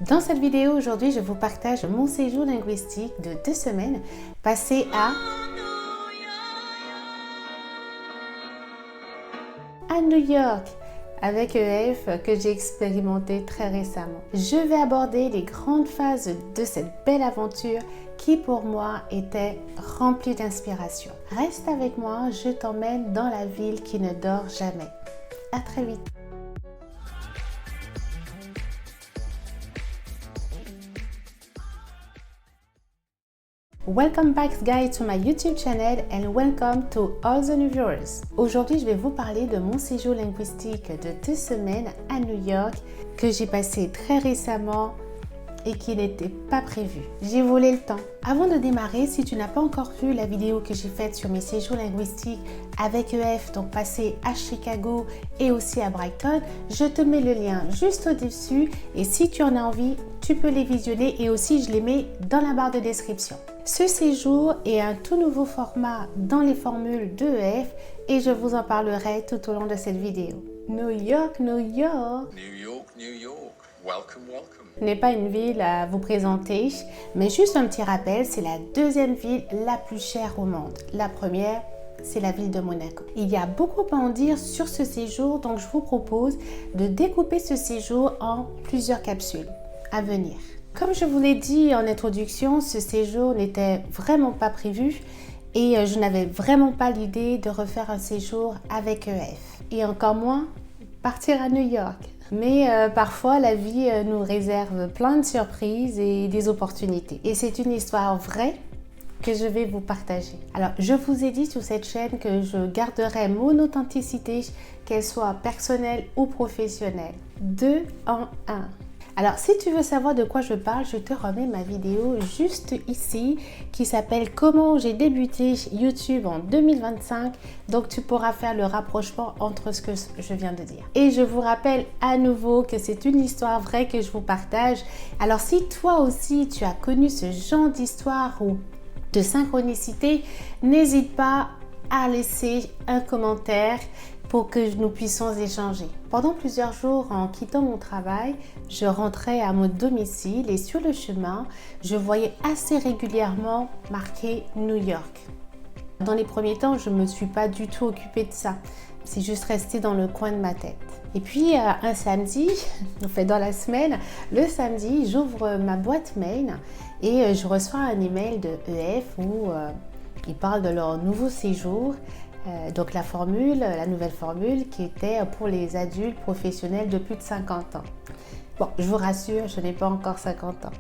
Dans cette vidéo aujourd'hui, je vous partage mon séjour linguistique de 2 semaines passé à New York avec EF que j'ai expérimenté très récemment. Je vais aborder les grandes phases de cette belle aventure qui pour moi était remplie d'inspiration. Reste avec moi, je t'emmène dans la ville qui ne dort jamais. À très vite. Welcome back guys to my YouTube channel and welcome to all the new viewers. Aujourd'hui, je vais vous parler de mon séjour linguistique de 2 semaines à New York que j'ai passé très récemment et qui n'était pas prévu. J'ai volé le temps. Avant de démarrer, si tu n'as pas encore vu la vidéo que j'ai faite sur mes séjours linguistiques avec EF, donc passé à Chicago et aussi à Brighton, je te mets le lien juste au-dessus et si tu en as envie, tu peux les visionner et aussi je les mets dans la barre de description. Ce séjour est un tout nouveau format dans les formules de EF et je vous en parlerai tout au long de cette vidéo. New York, New York. New York, New York. Welcome, welcome. N'est pas une ville à vous présenter, mais juste un petit rappel, c'est la deuxième ville la plus chère au monde. La première, c'est la ville de Monaco. Il y a beaucoup à en dire sur ce séjour, donc je vous propose de découper ce séjour en plusieurs capsules à venir. Comme je vous l'ai dit en introduction, ce séjour n'était vraiment pas prévu et je n'avais vraiment pas l'idée de refaire un séjour avec EF et encore moins partir à New York. Mais parfois, la vie nous réserve plein de surprises et des opportunités. Et c'est une histoire vraie que je vais vous partager. Alors, je vous ai dit sur cette chaîne que je garderai mon authenticité, qu'elle soit personnelle ou professionnelle. 2 en 1. Alors, si tu veux savoir de quoi je parle, je te remets ma vidéo juste ici qui s'appelle « Comment j'ai débuté YouTube en 2025 ». Donc, tu pourras faire le rapprochement entre ce que je viens de dire. Et je vous rappelle à nouveau que c'est une histoire vraie que je vous partage. Alors, si toi aussi, tu as connu ce genre d'histoire ou de synchronicité, n'hésite pas à laisser un commentaire pour que nous puissions échanger. Pendant plusieurs jours, en quittant mon travail, je rentrais à mon domicile et sur le chemin, je voyais assez régulièrement marqué New York. Dans les premiers temps, je ne me suis pas du tout occupée de ça. C'est juste resté dans le coin de ma tête. Et puis un samedi, en fait dans la semaine, le samedi, j'ouvre ma boîte mail et je reçois un email de EF où ils parlent de leur nouveau séjour. Donc la nouvelle formule qui était pour les adultes professionnels de plus de 50 ans. Bon, je vous rassure, je n'ai pas encore 50 ans.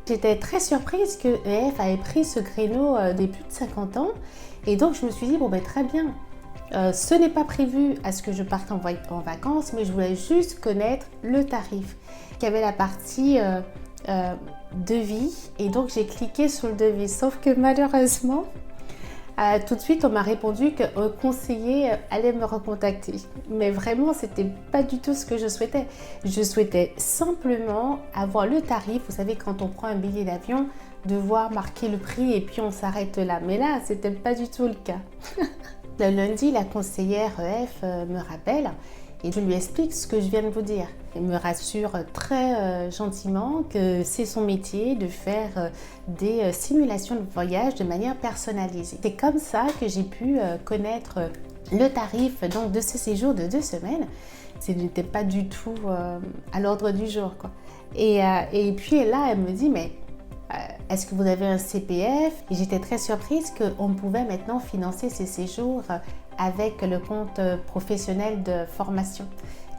J'étais très surprise que EF avait pris ce créneau des plus de 50 ans et donc je me suis dit, bon ben très bien, ce n'est pas prévu à ce que je parte en vacances, mais je voulais juste connaître le tarif. Il y avait la partie devis et donc j'ai cliqué sur le devis, sauf que malheureusement, tout de suite, on m'a répondu qu'un conseiller allait me recontacter. Mais vraiment, c'était pas du tout ce que je souhaitais. Je souhaitais simplement avoir le tarif. Vous savez, quand on prend un billet d'avion, de voir marquer le prix et puis on s'arrête là. Mais là, c'était pas du tout le cas. Le lundi, la conseillère EF me rappelle et je lui explique ce que je viens de vous dire. Elle me rassure très gentiment que c'est son métier de faire des simulations de voyage de manière personnalisée. C'est comme ça que j'ai pu connaître le tarif donc, de ce séjour de 2 semaines. Ce n'était pas du tout à l'ordre du jour, quoi. Et puis là, elle me dit, mais est-ce que vous avez un CPF? Et j'étais très surprise qu'on pouvait maintenant financer ces séjours avec le compte professionnel de formation,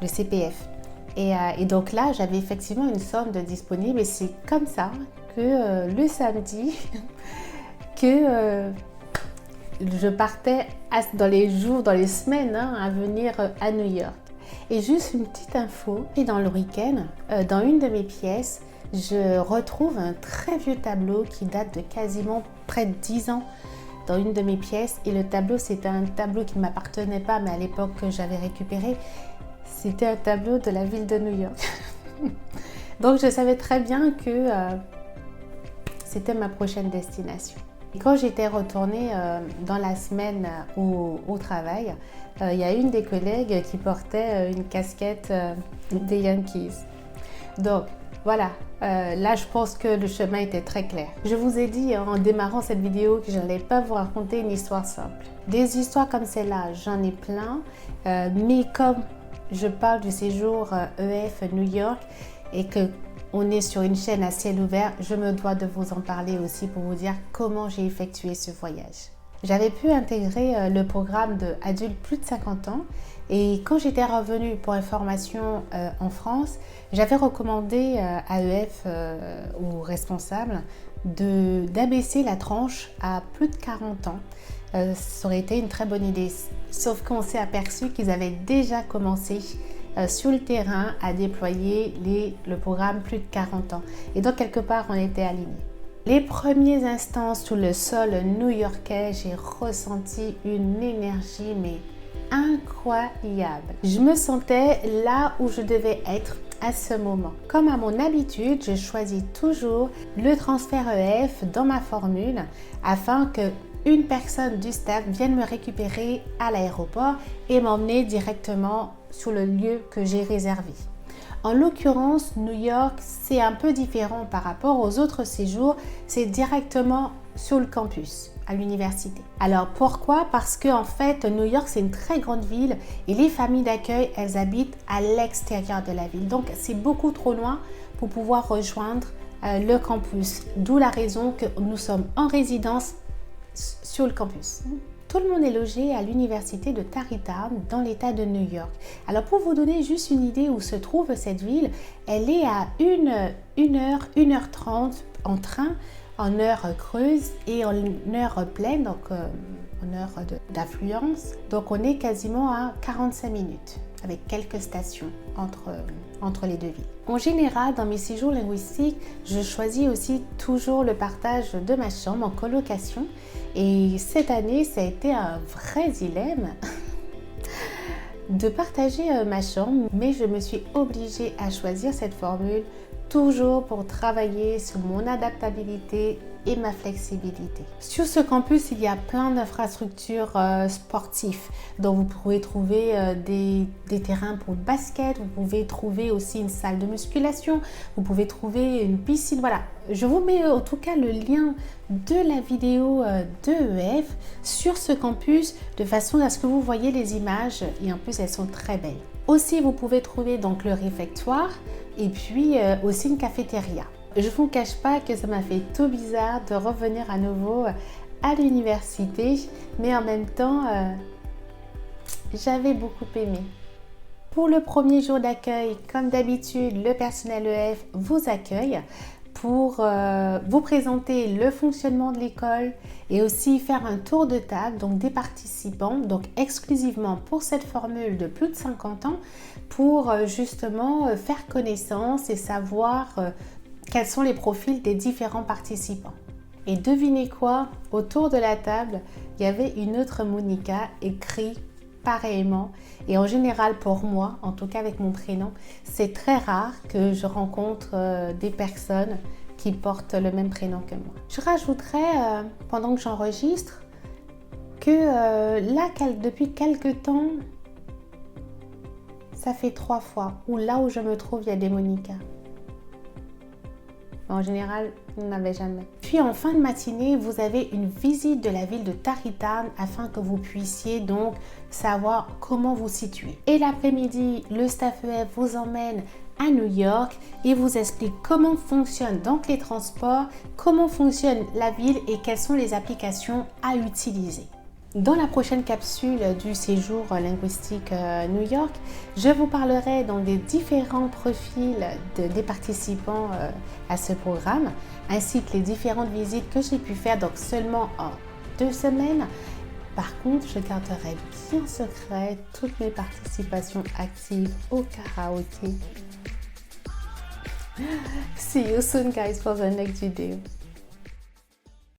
le CPF. Et donc là, j'avais effectivement une somme de disponible et c'est comme ça que le samedi, que je partais dans les jours, dans les semaines à venir à New York. Et juste une petite info, et dans le week-end, dans une de mes pièces, je retrouve un très vieux tableau qui date de quasiment près de 10 ans dans une de mes pièces. Et le tableau, c'était un tableau qui ne m'appartenait pas, mais à l'époque que j'avais récupéré, c'était un tableau de la ville de New York. Donc je savais très bien que c'était ma prochaine destination. Et quand j'étais retournée dans la semaine au travail, il y a une des collègues qui portait une casquette des Yankees. Donc, Voilà, là je pense que le chemin était très clair. Je vous ai dit en démarrant cette vidéo que je n'allais pas vous raconter une histoire simple. Des histoires comme celle-là, j'en ai plein, mais comme je parle du séjour EF New York et que on est sur une chaîne à ciel ouvert, je me dois de vous en parler aussi pour vous dire comment j'ai effectué ce voyage. J'avais pu intégrer le programme d'adultes plus de 50 ans et quand j'étais revenue pour une formation en France, j'avais recommandé à EF aux responsables d'abaisser la tranche à plus de 40 ans. Ça aurait été une très bonne idée, sauf qu'on s'est aperçu qu'ils avaient déjà commencé sur le terrain à déployer le programme plus de 40 ans. Et donc quelque part, on était alignés. Les premiers instants sous le sol new-yorkais, j'ai ressenti une énergie mais incroyable. Je me sentais là où je devais être à ce moment. Comme à mon habitude, je choisis toujours le transfert EF dans ma formule afin que une personne du staff vienne me récupérer à l'aéroport et m'emmener directement sur le lieu que j'ai réservé. En l'occurrence, New York, c'est un peu différent par rapport aux autres séjours, c'est directement sur le campus, à l'université. Alors pourquoi? Parce que en fait, New York, c'est une très grande ville et les familles d'accueil, elles habitent à l'extérieur de la ville. Donc c'est beaucoup trop loin pour pouvoir rejoindre le campus. D'où la raison que nous sommes en résidence sur le campus. Tout le monde est logé à l'université de Tarrytown dans l'état de New York. Alors pour vous donner juste une idée où se trouve cette ville, elle est à 1h30 en train, en heure creuse et en heure pleine, donc en heure d'affluence. Donc on est quasiment à 45 minutes avec quelques stations entre les deux villes. En général, dans mes séjours linguistiques, je choisis aussi toujours le partage de ma chambre en colocation. Et cette année, ça a été un vrai dilemme de partager ma chambre, mais je me suis obligée à choisir cette formule toujours pour travailler sur mon adaptabilité et ma flexibilité. Sur ce campus, il y a plein d'infrastructures sportives dont vous pouvez trouver des terrains pour le basket, vous pouvez trouver aussi une salle de musculation, vous pouvez trouver une piscine, voilà. Je vous mets en tout cas le lien de la vidéo de EF sur ce campus de façon à ce que vous voyez les images et en plus elles sont très belles. Aussi, vous pouvez trouver donc le réfectoire et puis aussi une cafétéria. Je ne vous cache pas que ça m'a fait tout bizarre de revenir à nouveau à l'université, mais en même temps, j'avais beaucoup aimé. Pour le premier jour d'accueil, comme d'habitude, le personnel EF vous accueille pour vous présenter le fonctionnement de l'école et aussi faire un tour de table, donc des participants, donc exclusivement pour cette formule de plus de 50 ans, pour justement faire connaissance et savoir quels sont les profils des différents participants. Et devinez quoi? Autour de la table, il y avait une autre Monica écrit pareillement. Et en général, pour moi, en tout cas avec mon prénom, c'est très rare que je rencontre des personnes qui portent le même prénom que moi. Je rajouterais, pendant que j'enregistre, que là, depuis quelques temps, ça fait 3 fois où là où je me trouve, il y a des Monica. En général, il n'y en avait jamais. Puis en fin de matinée, vous avez une visite de la ville de Tarrytown afin que vous puissiez donc savoir comment vous situer. Et l'après-midi, le staff EF vous emmène à New York et vous explique comment fonctionnent donc les transports, comment fonctionne la ville et quelles sont les applications à utiliser. Dans la prochaine capsule du séjour linguistique New York, je vous parlerai donc des différents profils des participants à ce programme, ainsi que les différentes visites que j'ai pu faire donc seulement en 2 semaines. Par contre, je garderai bien secret toutes mes participations actives au karaoké. See you soon guys for the next video.